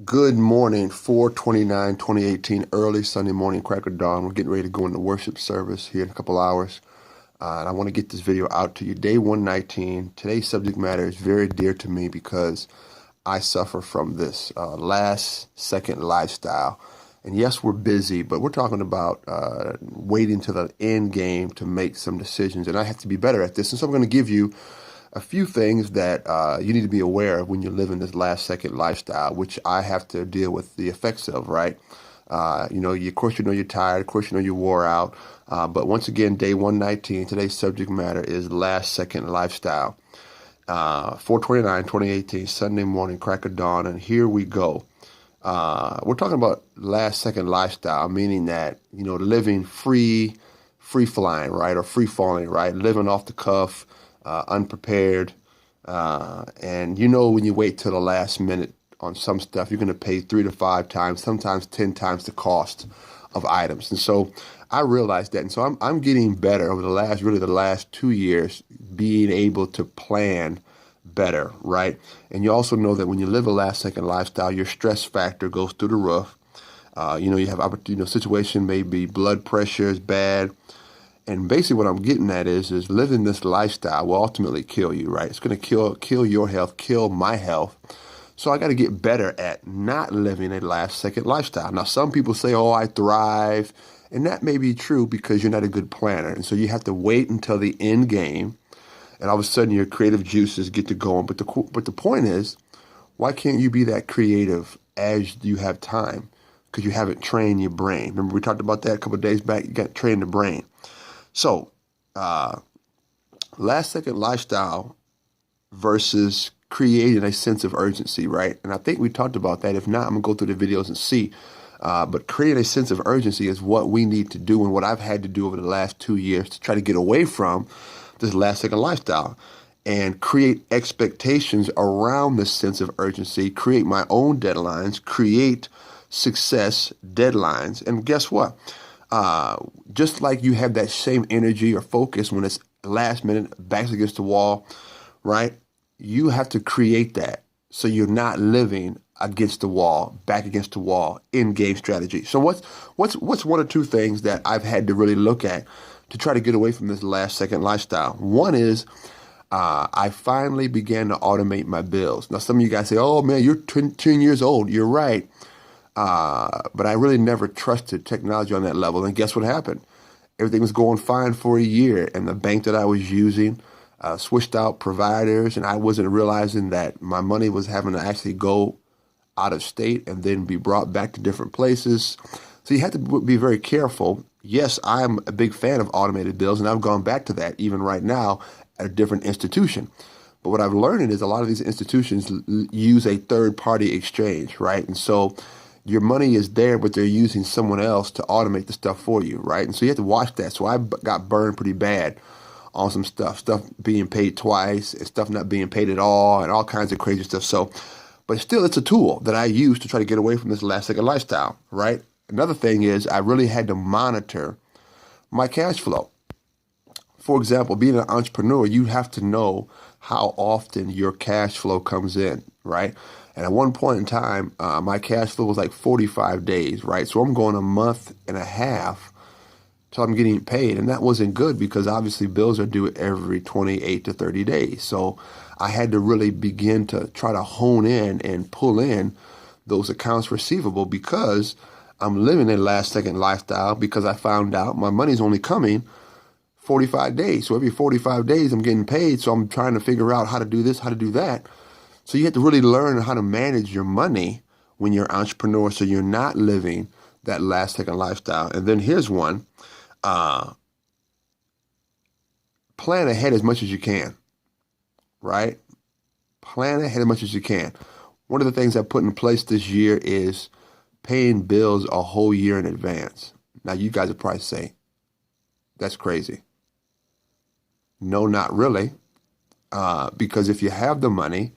Good morning, 4/29/2018, early Sunday morning, crack of dawn. We're getting ready to go into worship service here in a couple hours. And I want to get this video out to you. Day 119. Today's subject matter is very dear to me because I suffer from this last second lifestyle. And yes, we're busy, but we're talking about waiting to the end game to make some decisions. And I have to be better at this. And so I'm going to give you a few things that you need to be aware of when you're living this last second lifestyle, which I have to deal with the effects of, right? Of course, you're tired. Of course, you're wore out. But once again, day 119, today's subject matter is last second lifestyle. 4/29/2018, Sunday morning, crack of dawn. And here we go. We're talking about last second lifestyle, meaning that, living free flying, right? Or free falling, right? Living off the cuff, unprepared. And when you wait till the last minute on some stuff, you're going to pay 3 to 5 times, sometimes 10 times the cost of items. And so I realized that. And so I'm getting better over the last 2 years, being able to plan better, right? And you also know that when you live a last second lifestyle, your stress factor goes through the roof. You have, situation may be blood pressure is bad. And basically what I'm getting at is living this lifestyle will ultimately kill you, right? It's going to kill your health, kill my health. So I got to get better at not living a last second lifestyle. Now, some people say, oh, I thrive. And that may be true because you're not a good planner. And so you have to wait until the end game. And all of a sudden your creative juices get to going. But the point is, why can't you be that creative as you have time? Because you haven't trained your brain. Remember we talked about that a couple of days back. You got to train the brain. So, last second lifestyle versus creating a sense of urgency, right? And I think we talked about that. If not, I'm going to go through the videos and see. But creating a sense of urgency is what we need to do and what I've had to do over the last 2 years to try to get away from this last second lifestyle and create expectations around this sense of urgency, create my own deadlines, create success deadlines. And guess what? Just like you have that same energy or focus when it's last minute, backs against the wall, right? You have to create that so you're not living against the wall, back against the wall, in-game strategy. So what's one or two things that I've had to really look at to try to get away from this last second lifestyle? One is I finally began to automate my bills. Now, some of you guys say, oh man, you're 10 years old. You're right. But I really never trusted technology on that level. And guess what happened? Everything was going fine for a year. And the bank that I was using switched out providers. And I wasn't realizing that my money was having to actually go out of state and then be brought back to different places. So you have to be very careful. Yes, I'm a big fan of automated bills. And I've gone back to that even right now at a different institution. But what I've learned is a lot of these institutions use a third-party exchange, right? And so your money is there, but they're using someone else to automate the stuff for you, right? And so you have to watch that. So I got burned pretty bad on some stuff being paid twice and stuff not being paid at all and all kinds of crazy stuff. So, but still, it's a tool that I use to try to get away from this last second lifestyle, right? Another thing is I really had to monitor my cash flow. For example, being an entrepreneur, you have to know how often your cash flow comes in, right? And at one point in time, my cash flow was like 45 days, right? So I'm going a month and a half till I'm getting paid. And that wasn't good because obviously bills are due every 28 to 30 days. So I had to really begin to try to hone in and pull in those accounts receivable because I'm living a last second lifestyle because I found out my money's only coming 45 days. So every 45 days I'm getting paid. So I'm trying to figure out how to do this, how to do that. So you have to really learn how to manage your money when you're an entrepreneur so you're not living that last second lifestyle. And then here's one. Plan ahead as much as you can, right? Plan ahead as much as you can. One of the things I put in place this year is paying bills a whole year in advance. Now, you guys would probably say, that's crazy. No, not really. Because if you have the money,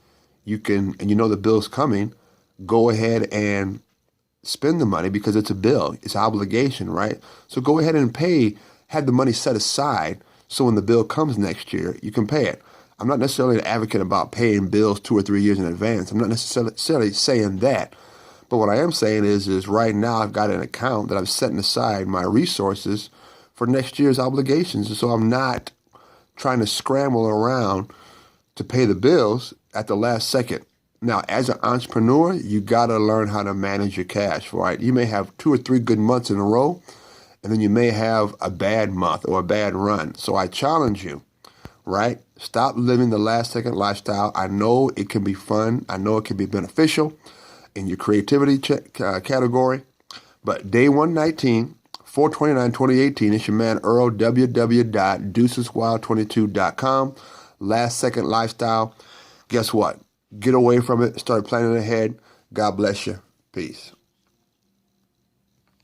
you can, and you know the bill's coming, go ahead and spend the money because it's a bill. It's an obligation, right? So go ahead and pay, have the money set aside so when the bill comes next year, you can pay it. I'm not necessarily an advocate about paying bills 2 or 3 years in advance. I'm not necessarily saying that. But what I am saying is right now I've got an account that I'm setting aside my resources for next year's obligations. And so I'm not trying to scramble around to pay the bills at the last second. Now, as an entrepreneur, you got to learn how to manage your cash, right? You may have 2 or 3 good months in a row, and then you may have a bad month or a bad run. So I challenge you, right? Stop living the last second lifestyle. I know it can be fun. I know it can be beneficial in your creativity category. But day 119, 4/29/2018, it's your man Earl, www.deuceswild22.com. Last second lifestyle. Guess what? Get away from it. Start planning ahead. God bless you. Peace.